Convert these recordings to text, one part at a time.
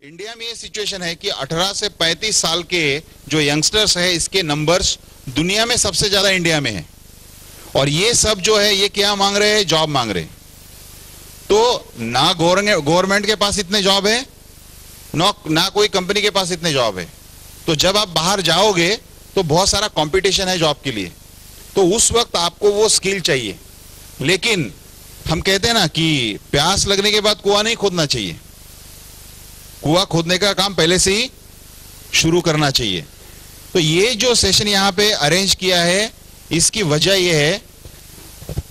India में ये situation है कि 18 से 35 साल के जो यंगस्टर्स है इसके नंबर्स दुनिया में सबसे ज्यादा इंडिया में है। और ये सब जो है ये क्या मांग रहे हैं? जॉब मांग रहे हैं। तो ना गवर्नमेंट के पास इतने जॉब है, ना कोई कंपनी के पास इतने जॉब है। तो जब आप बाहर जाओगे तो बहुत सारा कंपटीशन है जॉब के लिए, तो उस वक्त आपको वो स्किल चाहिए। लेकिन हम कहते हैं ना कि प्यास लगने के बाद कुआं नहीं खोदना चाहिए, कुआं खोदने का काम पहले से ही शुरू करना चाहिए। तो ये जो सेशन यहां पे अरेंज किया है इसकी वजह यह है,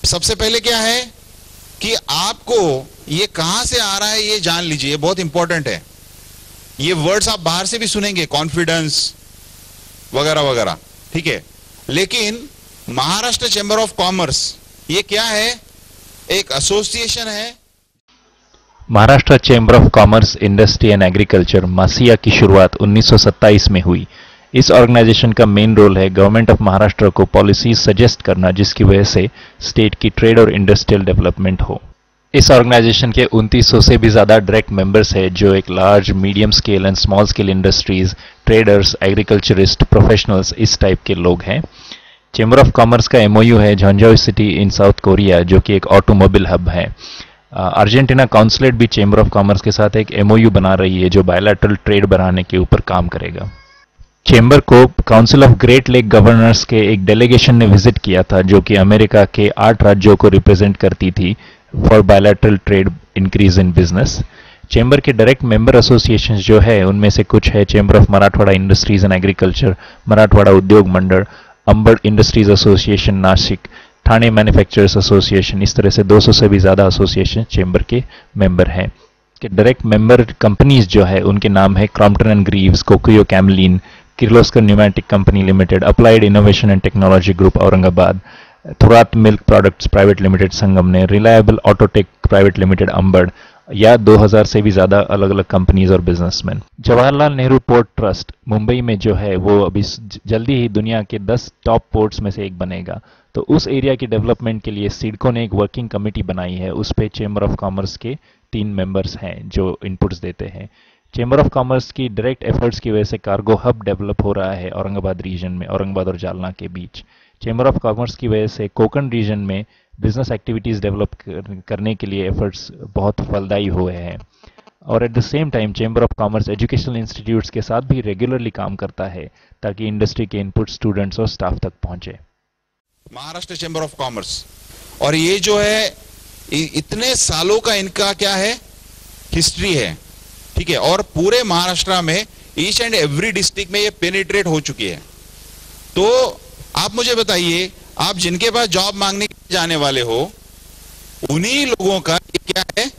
सबसे पहले क्या है कि आपको ये कहां से आ रहा है ये जान लीजिए, ये बहुत इंपॉर्टेंट है। ये वर्ड्स आप बाहर से भी सुनेंगे, कॉन्फिडेंस वगैरह वगैरह, ठीक है। लेकिन महाराष्ट्र चैंबर ऑफ कॉमर्स ये क्या है? एक एसोसिएशन है। Maharashtra chamber of commerce, industry and agriculture MACCIA की शुरुआत 1927 में हुई। इस ऑर्गेनाइजेशन का मेन रोल है गवर्नमेंट ऑफ महाराष्ट्र को पॉलिसीज सजेस्ट करना जिसकी वजह से स्टेट की ट्रेड और इंडस्ट्रियल डेवलपमेंट हो। इस ऑर्गेनाइजेशन के 2900 से भी ज़्यादा डायरेक्ट मेंबर्स हैं जो एक large, medium scale and small scale industries, traders, agriculturist, professionals, इस टाइप के लोग हैं। चैम्बर ऑफ कॉमर्स का MOU है झंझाऊ सिटी इन साउथ कोरिया जो कि एक ऑटोमोबाइल हब है। अर्जेंटीना काउंसलेट भी चैम्बर ऑफ कॉमर्स के साथ एक MOU बना रही है जो बायलैटरल ट्रेड बढ़ाने के ऊपर काम करेगा। चैम्बर को council of great lake governors के एक डेलीगेशन ने विजिट किया था जो कि अमेरिका के 8 राज्यों को रिप्रेजेंट करती थी for bilateral trade increase in business. Chamber के डायरेक्ट मेंबर एसोसिएशंस जो है उनमें से कुछ है chamber of Marathwada industries and agriculture, Marathwada Udyog Mandal, Ambad industries association Nashik, Thane manufacturers association. इस तरह से 200 से भी ज़्यादा एसोसिएशन चैम्बर के मेंबर हैं। के डायरेक्ट मेंबर कंपनीज जो है उनके नाम है Crompton and Greaves, Kokuyo Camlin, Kirloskar pneumatic company limited, applied innovation and technology group Aurangabad, Thorat milk products private limited Sangamner, reliable autotech private limited Ambad, या 2000 से भी ज़्यादा अलग अलग कंपनीज और businessman. Jawaharlal Nehru port trust Mumbai में जो है वो अभी जल्दी ही दुनिया के 10 टॉप पोर्ट्स में से एक बनेगा। तो उस एरिया की डेवलपमेंट के लिए सिडको ने एक वर्किंग कमेटी बनाई है, उस पे चैम्बर ऑफ कॉमर्स के 3 मेंबर्स हैं जो इनपुट्स देते हैं। चैम्बर ऑफ कॉमर्स की डायरेक्ट एफर्ट्स की वजह से कार्गो हब डेवलप हो रहा है औरंगाबाद रीजन में, औरंगाबाद और जालना के बीच। चैम्बर ऑफ कॉमर्स की वजह से कोकण रीजन में बिजनेस एक्टिविटीज़ डेवलप करने के लिए एफर्ट्स बहुत फलदायी हुए हैं। और at the same time chamber of commerce educational institutes के साथ भी रेगुलरली काम करता है ताकि इंडस्ट्री के इनपुट स्टूडेंट्स और स्टाफ तक पहुंचे। महाराष्ट्र चैम्बर ऑफ कॉमर्स, और ये जो है इतने सालों का इनका क्या है, हिस्ट्री है, ठीक है। और पूरे महाराष्ट्र में ईच एंड एवरी डिस्ट्रिक्ट में ये पेनिट्रेट हो चुकी है। तो आप मुझे बताइए, आप जिनके पास जॉब मांगने जाने वाले हो उन्हीं लोगों का ये क्या है,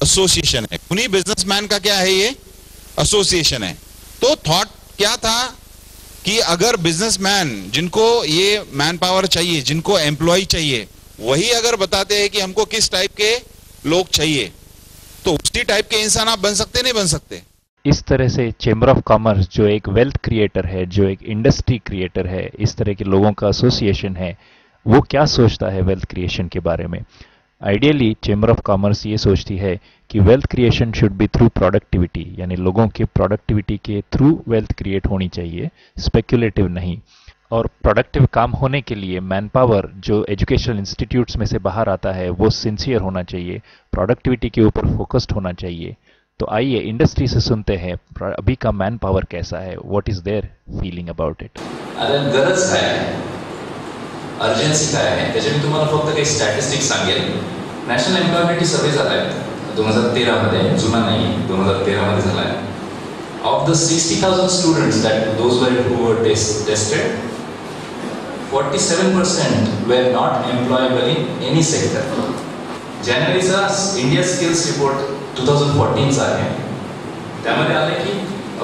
एसोसिएशन है। उन्हीं बिजनेसमैन का क्या है, ये एसोसिएशन है। तो थॉट क्या था कि अगर बिजनेसमैन जिनको ये मैन पावर चाहिए, जिनको एम्प्लॉय चाहिए, वही अगर बताते हैं कि हमको किस टाइप के लोग चाहिए, तो उसी टाइप के इंसान आप बन सकते नहीं बन सकते। इस तरह से चैम्बर ऑफ कॉमर्स जो एक वेल्थ क्रिएटर है, जो एक इंडस्ट्री क्रिएटर है, इस तरह के लोगों का एसोसिएशन है, वो क्या सोचता है वेल्थ क्रिएशन के बारे में। आइडियली चैम्बर ऑफ कॉमर्स ये सोचती है कि wealth creation should be through productivity, यानी लोगों के प्रोडक्टिविटी के थ्रू वेल्थ क्रिएट होनी चाहिए, स्पेक्युलेटिव नहीं। और प्रोडक्टिव काम होने के लिए मैन पावर जो एजुकेशनल इंस्टीट्यूट्स में से बाहर आता है वो सिंसियर होना चाहिए, प्रोडक्टिविटी के ऊपर फोकस्ड होना चाहिए। तो आइए इंडस्ट्री से सुनते हैं अभी का मैन पावर कैसा है, what is their feeling about it. आता गरज काय आहे, अर्जन्सी काय आहे, त्याचे मी तुम्हाला फक्त काही स्टॅटिस्टिक्स सांगेल। नॅशनल एम्प्लॉयमेंट सर्वे झालाय 2013 मध्ये, जुना नाही, 2013 मध्ये झालाय। Of the 60,000 students that those who were tested, 47% were not employable in any sector. जानेवारीचा इंडिया स्किल्स रिपोर्ट 2014 चा आहे, त्यामध्ये आले की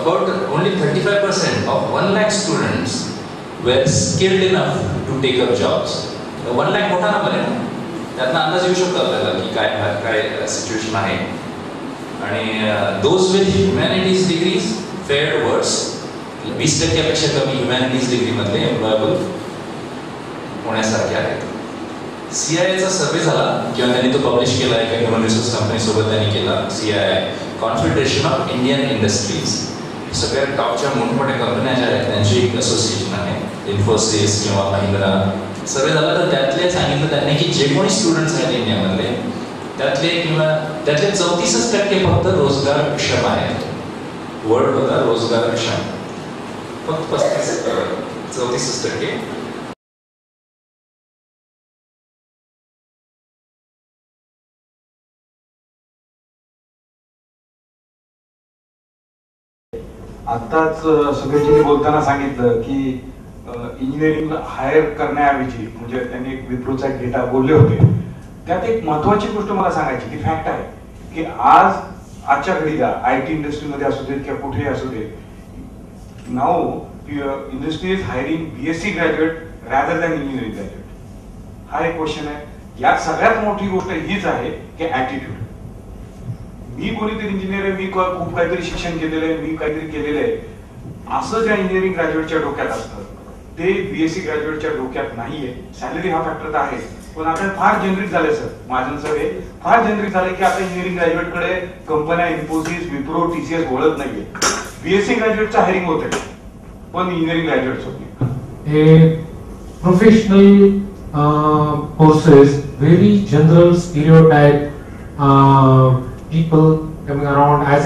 about only 35% of 1 lakh students were skilled enough to take up jobs. 1 lakh मोठा नंबर आहे ना, त्यातनं अंदाज येऊ शकतो आपल्याला की काय सिच्युएशन आहे। आणि those with humanities degrees fared worse, 20% पेक्षा कमी ह्युमॅनिटीज डिग्री मधले एम्प्लॉयबल होण्यासारखे आहेत। CIIचा सर्वे झाला किंवा त्यांनी तो पब्लिश केला, एका ह्युमन रिसोर्स कंपनी सोबत त्यांनी केला, CII confederation of Indian industries, सगळ्यात टॉपच्या मोठमोठ्या कंपन्या ज्या आहेत त्यांची एक असोसिएशन आहे, इन्फोसिस किंवा महिंद्रा. सर्वे झालं तर त्यातले सांगितलं त्यांनी की जे कोणी स्टुडंट्स आहेत इंडियामधले त्यातले 34% फक्त रोजगारक्षम आहेत. वर्ड होता रोजगारक्षम, फक्त 34%. आताच सगळ्यांनी बोलताना सांगितलं की इंजिनिअरिंग हायर करण्याऐवजी, म्हणजे त्यांनी एक विप्रोचा एक डेटा बोलले होते, त्यात एक महत्वाची गोष्ट मला सांगायची ती फॅक्ट आहे की आजच्या घडीला आयटी इंडस्ट्रीमध्ये असू दे किंवा कुठेही असू दे, now industry is hiring BSc graduate rather than engineering graduate. हा एक क्वेश्चन आहे. यात सगळ्यात मोठी गोष्ट हीच आहे की ऍटिट्यूड. मी कोणीतरी इंजिनियर आहे, मी खूप काहीतरी शिक्षण केलेलं आहे, मी काहीतरी केलेलं आहे, असं ज्या इंजिनिअरिंग ग्रॅज्युएटच्या डोक्यात असतं ते बीएससी ग्रॅज्युएटच्या डोक्यात नाहीये. सॅलरी हा फॅक्टर तर आहे, पण आता फार जेनरिक झाले सर, माझं सर हे फार जेनरिक झाले की आता इंजिनिअरिंग ग्रॅज्युएटकडे कंपन्या इन्फोसिस, विप्रो, टीसीएस बोलत नाहीये. बीएससी ग्रॅज्युएटचं हायरिंग होत आहे पण इंजिनिअरिंग ग्रॅज्युएट्स होत नाही. Professional courses, very general stereotype people coming around as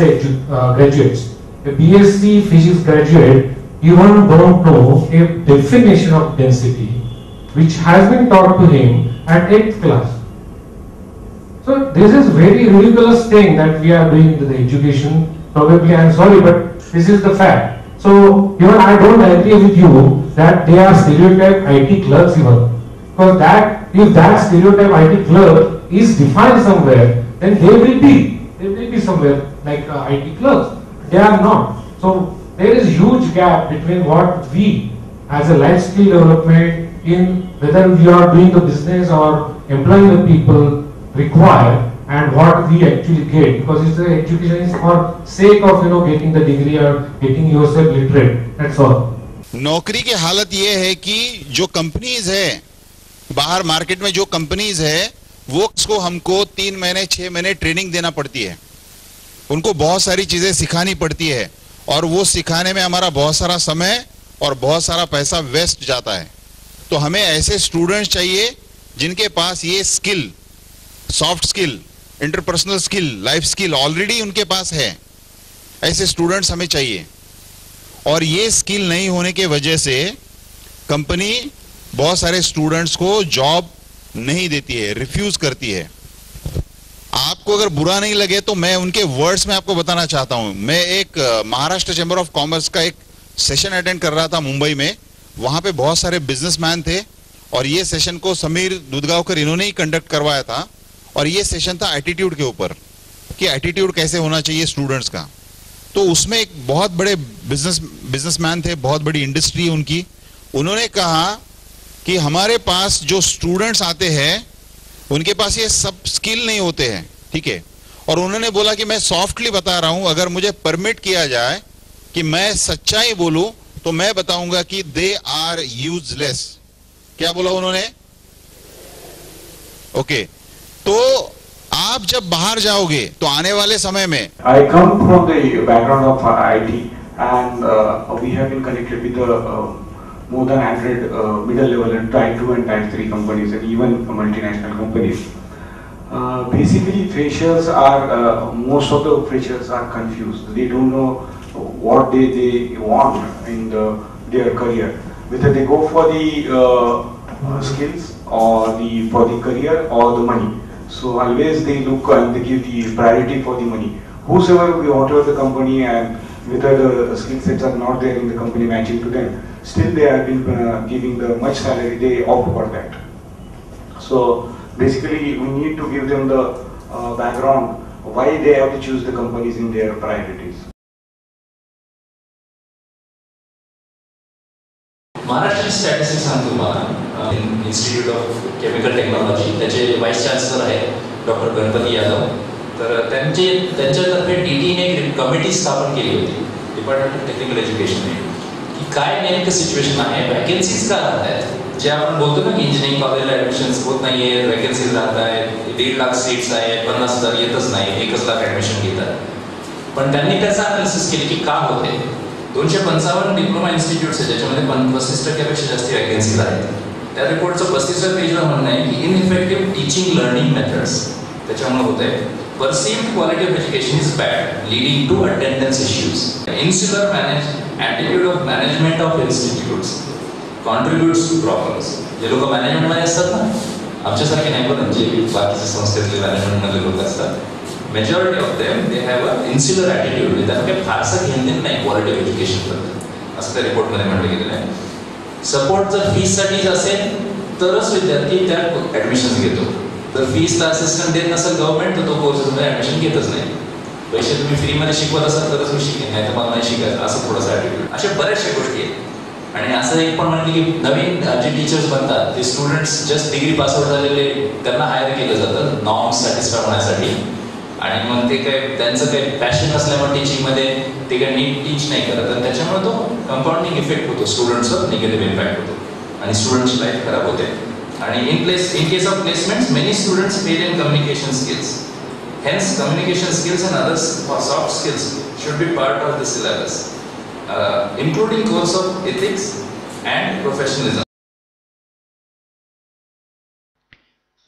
graduates. A BSc physics graduate even don't know a definition of density which has been taught to him at 8th class. So this is very ridiculous thing that we are doing to the education. Probably I am sorry, but this is the fact. So even I don't agree with you that they are stereotype IT clerks even. Because that, if that stereotype IT clerk is defined somewhere, then they will be somewhere like IT clerks. They are not. So there is huge gap between what we as a life skill development in whether we are doing the business or employing the people require and what we actually get, because it's the education is for sake of getting the degree or getting yourself literate. That's all. नौकरी की हालत ये है कि जो companies है बाहर market में, जो कंपनीज है वो उसको हमको 3 महीने 6 महीने ट्रेनिंग देना पड़ती है, उनको बहुत सारी चीजें सिखानी पड़ती है और वो सिखाने में हमारा बहुत सारा समय और बहुत सारा पैसा वेस्ट जाता है. तो हमें ऐसे स्टूडेंट्स चाहिए जिनके पास ये skill, soft skill, interpersonal skill, life skill already उनके पास है. ऐसे स्टूडेंट्स हमें चाहिए. और ये स्किल नहीं होने के वजह से कंपनी बहुत सारे स्टूडेंट्स को जॉब नहीं देती है, रिफ्यूज करती है. आपको अगर बुरा नहीं लगे तो मैं उनके वर्ड्स में आपको बताना चाहता हूं. मैं एक महाराष्ट्र चैम्बर ऑफ कॉमर्स का एक सेशन अटेंड कर रहा था मुंबई में. वहां पे बहुत सारे बिजनेसमैन थे और ये सेशन को समीर दुधगावकर इन्होंने ही कंडक्ट करवाया था. और ये सेशन था एटीट्यूड के ऊपर कि एटीट्यूड कैसे होना चाहिए स्टूडेंट्स का. तो उसमें एक बहुत बड़े बिजनेसमैन थे, बहुत बड़ी इंडस्ट्री उनकी. उन्होंने कहा कि हमारे पास जो स्टूडेंट्स आते हैं उनके पास ये सब स्किल नहीं होते हैं, ठीक है. और उन्होंने बोला कि मैं सॉफ्टली बता रहा हूं, अगर मुझे परमिट किया जाए कि मैं सच्चाई बोलूं तो मैं बताऊंगा कि दे आर यूजलेस. क्या बोला उन्होंने? ओके. तो आप जब बाहर जाओगे तो आने वाले समय में, I come from the background of IT and we have been connected with more than 100 middle level and type 2 and type 3 companies and even multinational companies. Basically freshers are most of the freshers are confused. They don't know what they want in their career, whether they go for the skills or for the career or the money. So always they look and they give the priority for the money. Whatever the company and whether the skill sets are not there in the company matching to them, still they have been giving the much salary, they opt for that. So basically we need to give them the background why they have to choose the companies in their priorities. Maharashtra statistics सांगतो तुम्हाला. Institute of chemical technology, त्याचे voice chancellor आहेत doctor Ganpati Yadav. तर त्यांच्यातर्फे DTने एक committee स्थापन केली होती, department of technical एज्युकेशनने, की काय नेमकं सिच्युएशन आहे, वॅकन्सीज का राहत आहेत. जे आपण बोलतो ना की इंजिनिअरिंग कॉलेजला ॲडमिशन्स होत नाही आहेत, वॅकन्सीज राहत आहेत, 1.5 लाख सीट्स आहेत, 50,000 येतच नाही, 1 लाख ॲडमिशन घेतात. पण त्यांनी त्याचा अनालिसिस केली की का होते. 255 डिप्लोमा इन्स्टिट्यूट्स आहेत ज्याच्यामध्ये 35% जास्त वॅकन्सीज आहेत. त्या रिपोर्टचं 35व्या पेजला म्हणणं आहे की इनइफेक्टिव्ह टीचिंग लर्निंग मेथड्स त्याच्यामुळे होते. Perceived quality of education is bad leading to attendance issues. Insular attitude of management of institutes contributes to problems. जे लोक मॅनेजमेंटमध्ये असतात ना, आमच्यासारखे नाही पण जे बाकीच्या संस्थेतले मॅनेजमेंटमधले लोक असतात, majority of them they have a insular attitude. त्यांना काही फारसं घेणं नाही क्वालिटी ऑफ एज्युकेशनबद्दल, असं त्या रिपोर्टमध्ये म्हटलं गेलेलं आहे. सपोर्ट जर फीससाठीच असेल तरच विद्यार्थी त्यात ॲडमिशन घेतो. जर फीसला असिस्टंट देत नसेल गव्हर्नमेंट तर तो कोर्सेसमध्ये ॲडमिशन घेतच नाही. पैसे तुम्ही फ्रीमध्ये शिकवत असाल तरच मी शिकेन, नाही तर मला नाही शिकायचं, असं थोडंसं ॲटिट्यूड. अशा बऱ्याचशा गोष्टी आहेत. आणि असं एक पण म्हणलं की नवीन जे टीचर्स बनतात ते स्टुडंट्स जस्ट डिग्री पासआउट झालेले त्यांना हायर केलं जातं नॉर्म्स सॅटिस्फाय होण्यासाठी. आणि मग ते काय त्यांचं काही पॅशन नसल्यामुळे टीचिंगमध्ये ते काही नीट टीच नाही करत आणि त्याच्यामुळे तो कंपाऊंडिंग इफेक्ट होतो, स्टुडंट्सवर निगेटिव्ह इम्पॅक्ट होतो आणि स्टुडंट्सची लाईफ खराब होते. आणि in case of placements many students fail in communication skills. Hence communication skills and other soft skills should be part of the syllabus including course of ethics and professionalism.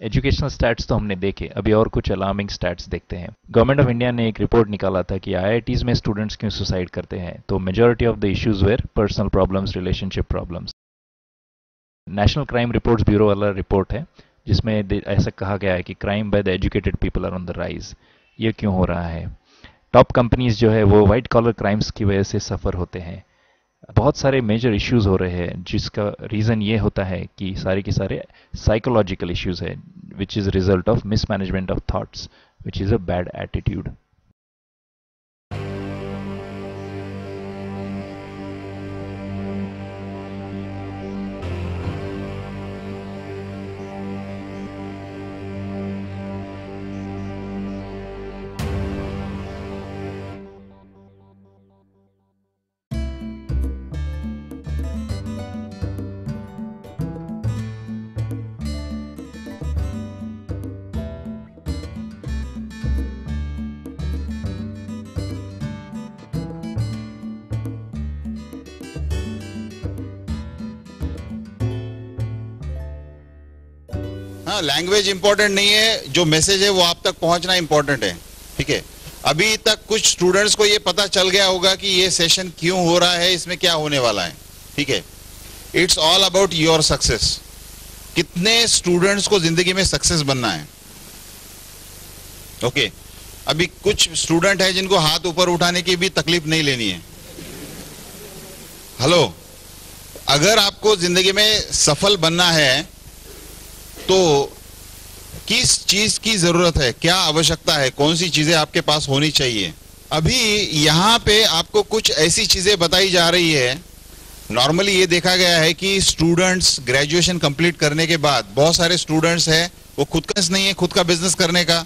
Educational stats तो हमने देखे, अभी और कुछ alarming stats देखते हैं. Government of India ने एक रिपोर्ट निकाला था कि आईआईटीज में स्टूडेंट्स क्यों सुसाइड करते हैं. तो majority of the issues were personal problems, relationship problems. National crime reports bureau वाला रिपोर्ट है जिसमें ऐसा कहा गया है कि crime by the educated people are on the rise. ये क्यों हो रहा है. टॉप कंपनीज जो है वो वाइट कॉलर क्राइम्स की वजह से सफ़र होते हैं. बहुत सारे मेजर इश्यूज हो रहे हैं जिसका रीज़न ये होता है कि सारे के सारे साइकोलॉजिकल इश्यूज है which is result of mismanagement of thoughts which is a bad attitude. हाँ, लैंग्वेज इंपॉर्टेंट नहीं है, जो मैसेज है वो आप तक पहुंचना इंपॉर्टेंट है. ठीक है, अभी तक कुछ स्टूडेंट्स को ये पता चल गया होगा कि ये सेशन क्यों हो रहा है, इसमें क्या होने वाला है. ठीक है, it's all about your success. कितने स्टूडेंट्स को जिंदगी में सक्सेस बनना है. ओके, अभी कुछ स्टूडेंट है जिनको हाथ ऊपर उठाने की भी तकलीफ नहीं लेनी है. हेलो, अगर आपको जिंदगी में सफल बनना है तो किस चीज की जरूरत है, क्या आवश्यकता है, कौन सी चीजें आपके पास होनी चाहिए. अभी यहाँ पे आपको कुछ ऐसी चीजें बताई जा रही है. नॉर्मली ये देखा गया है कि स्टूडेंट्स ग्रेजुएशन कंप्लीट करने के बाद बहुत सारे स्टूडेंट्स हैं वो खुद का नहीं है, खुद का बिजनेस करने का,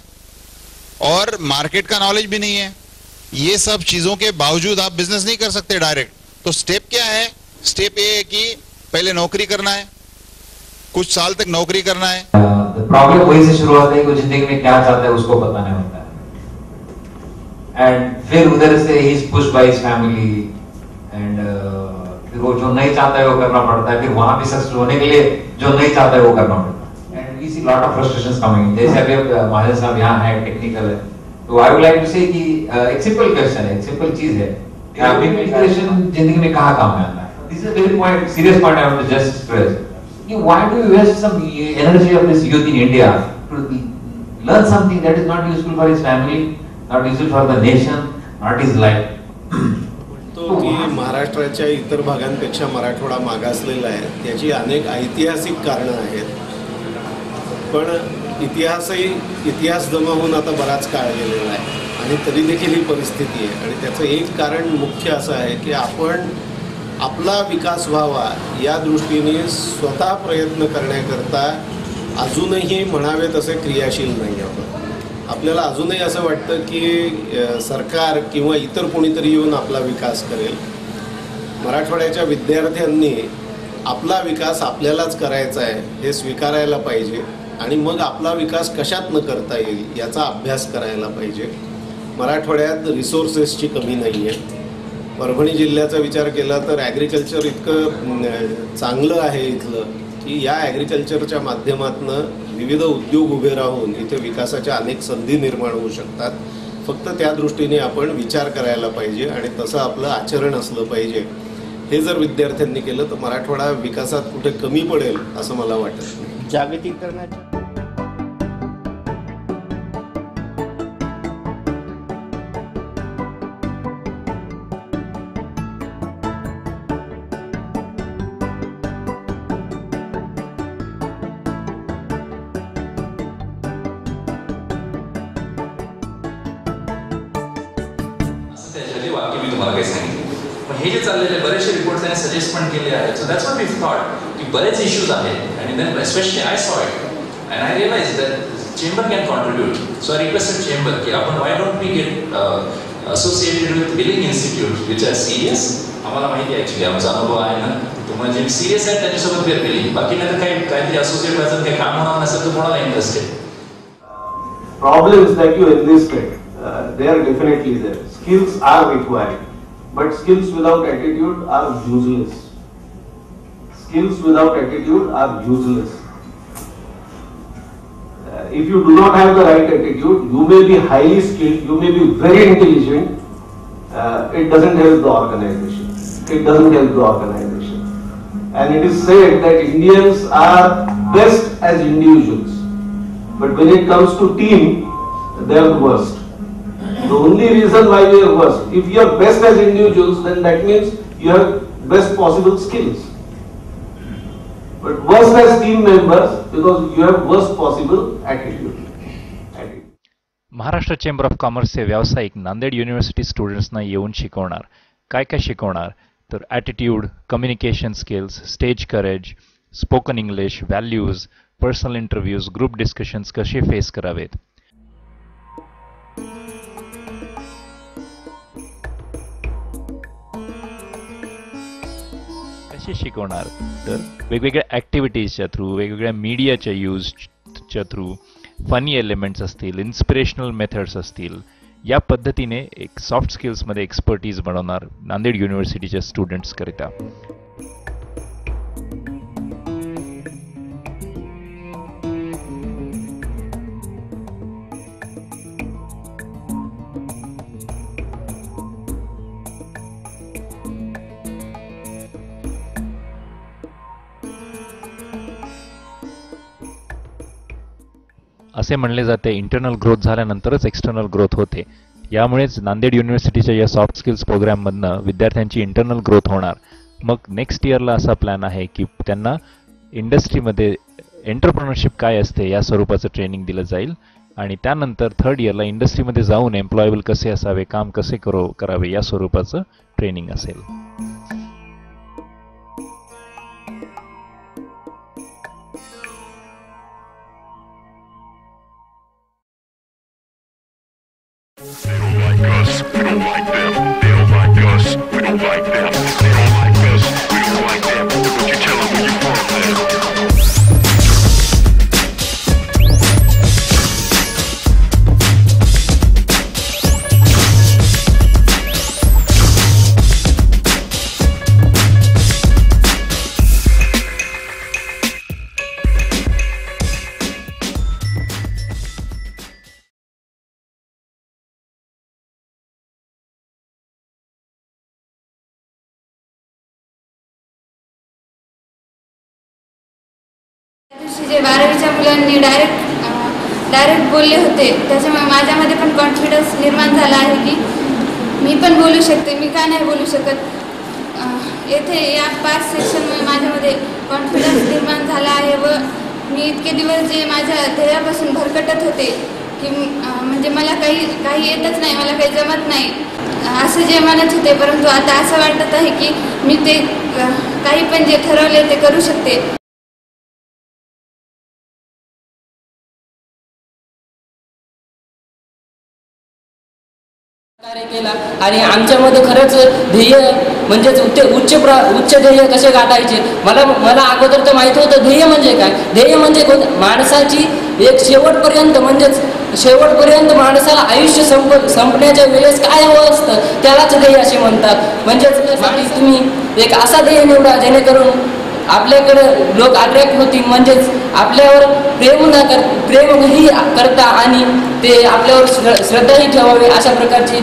और मार्केट का नॉलेज भी नहीं है. ये सब चीजों के बावजूद आप बिजनेस नहीं कर सकते डायरेक्ट. तो स्टेप क्या है. स्टेप ये है कि पहले नौकरी करना है, कुछ साल तक नौकरी करना है. प्रॉब्लम वही से शुरू होता है कि जिंदगी में क्या चाहता है उसको पता नहीं होता है. एंड फिर उधर से he is pushed by his family and फिर वो जो नहीं चाहता है वो करना पड़ता है. फिर वहां भी सक्सेस होने के लिए जो नहीं चाहता है वो करना पड़ता है. And we see lot of frustrations coming. जैसे अभी महाजन साहब यहाँ है, टेक्निकल है, तो आई वुड लाइक टू से कि एक सिंपल क्वेश्चन है, एक सिंपल चीज है कि आपकी एजुकेशन जिंदगी में कहाँ काम में आता है. This is a very point, serious point I want to just stress. Why do you waste some energy of this youth in India to learn something that is not useful for his family, not useful for the nation, not his life? तो की महाराष्ट्राच्या इतर भागांपेक्षा मराठवाडा मागासलेला आहे, त्याची अनेक ऐतिहासिक कारणं आहेत. पण इतिहास जमा होऊन आता बराच काळ गेलेला आहे आणि तरी देखील ही परिस्थिती आहे. आणि त्याचं एक कारण मुख्य असं आहे की आपण आपला विकास व्हावा या दृष्टीने स्वतः प्रयत्न करण्याकरता अजूनही म्हणावे तसे क्रियाशील नाही आहोत. आपल्याला अजूनही असं वाटतं की सरकार किंवा इतर कोणीतरी येऊन आपला विकास करेल. मराठवाड्याच्या विद्यार्थ्यांनी आपला विकास आपल्यालाच करायचा आहे हे स्वीकारायला पाहिजे आणि मग आपला विकास कशात न करता येईल याचा अभ्यास करायला पाहिजे. मराठवाड्यात रिसोर्सेसची कमी नाही आहे. परभणी जिल्ह्याचा विचार केला तर ॲग्रिकल्चर इतकं चांगलं आहे इथलं की या ॲग्रिकल्चरच्या माध्यमातून विविध उद्योग उभे राहून इथे विकासाच्या अनेक संधी निर्माण होऊ शकतात. फक्त त्या दृष्टीने आपण विचार करायला पाहिजे आणि तसं आपलं आचरण असलं पाहिजे. हे जर विद्यार्थ्यांनी केलं तर मराठवाडा विकासात कुठे कमी पडेल असं मला वाटत नाही. जागतिकीकरणाच्या वाक्य मी तुम्हाला काही सांगितलं. पण हे जे चाललेले बरेचसे रिपोर्ट त्याने सजेस्ट पण केले आहेत. So that's what we thought की बरेच इश्यूज आहेत आणि then especially I saw it and I realise that chamber can contribute. So I requested chamber की आपण why don't we get associated with billing institute which are serious. आम्हाला माहिती आहे actually आमचा अनुभव आहे ना. तुम्हाला जे सिरियस आहेत त्यांच्यासोबत वेळ बिलिंग. बाकी नाही तर काहीतरी असोसिएट व्हायचं काही काम होणार नसेल तर कोणाला interested. Problems that you enlisted, they are definitely there. Skills are required, but skills without attitude are useless. Skills without attitude are useless. If you do not have the right attitude, you may be highly skilled, you may be very intelligent. It doesn't help the organization. It doesn't help the organization. And it is said that Indians are best as individuals. But when it comes to team, they are the worst. The only reason why we are worst, if you are best as individuals, then that means you have best possible skills. But worst as team members because you have worst possible attitude. Maharashtra chamber of कॉमर्सचे व्यावसायिक Nanded university स्टुडंट्सना येऊन शिकवणार. काय काय शिकवणार तर attitude, communication skills, stage courage, spoken English, values, personal interviews, group discussions कसे face करावेत. कसे शिकवणार तर वेगवेगळ्या ॲक्टिव्हिटीजच्या थ्रू, वेगवेगळ्या मीडियाच्या यूजच्या थ्रू, फनी एलिमेंट्स असतील, इन्स्पिरेशनल मेथड्स असतील, या पद्धतीने एक सॉफ्ट स्किल्समध्ये एक्सपर्टीज बनवणार नांदेड युनिव्हर्सिटीच्या स्टुडंट्सकरिता. असे म्हणले जाते इंटरनल ग्रोथ झाल्यानंतरच एक्सटर्नल ग्रोथ होते. यामुळेच नांदेड युनिव्हर्सिटीच्या या सॉफ्ट स्किल्स प्रोग्राममधनं विद्यार्थ्यांची इंटरनल ग्रोथ होणार. मग नेक्स्ट इयरला असा प्लॅन आहे की त्यांना इंडस्ट्रीमध्ये एंटरप्रेन्योरशिप काय असते या स्वरूपाचं ट्रेनिंग दिलं जाईल आणि त्यानंतर थर्ड इयरला इंडस्ट्रीमध्ये जाऊन एम्प्लॉयबल कसे असावे, काम कसे करावे या स्वरूपाचं ट्रेनिंग असेल. They don't like us, we don't like them. They don't like us, we don't like them. They don't like us, we don't like them. Don't you tell them where you from, man. जे 12वीच्या मुलांनी direct बोलले होते त्याच्यामुळे माझ्यामध्ये पण confidence निर्माण झाला आहे की मी पण बोलू शकते, मी का नाही बोलू शकत. येथे या 5 सेक्शनमुळे माझ्यामध्ये कॉन्फिडन्स निर्माण झाला आहे व मी इतके दिवस जे माझ्या ध्येयापासून भरकटत होते की म्हणजे मला काही येतच नाही, मला काही जमत नाही असं जे म्हणत होते, परंतु आता असं वाटत आहे की मी ते काही पण जे ठरवले ते करू शकते. कार्य केला आणि आमच्यामध्ये खरंच ध्येय म्हणजेच उच्च ध्येय कसे गाठायचे मला अगोदर तर माहिती होतं ध्येय म्हणजे काय. ध्येय म्हणजे माणसाची एक शेवटपर्यंत म्हणजेच शेवटपर्यंत माणसाला आयुष्य संपण्याच्या वेळेस काय हवं असतं त्यालाच ध्येय असे म्हणतात. म्हणजेच तुम्ही एक असा ध्येय निवडा जेणेकरून आपल्याकडे लोक अट्रॅक्ट होतील, म्हणजेच आपल्यावर प्रेमही करता आणि ते आपल्यावर श्रद्धाही ठेवावी अशा प्रकारची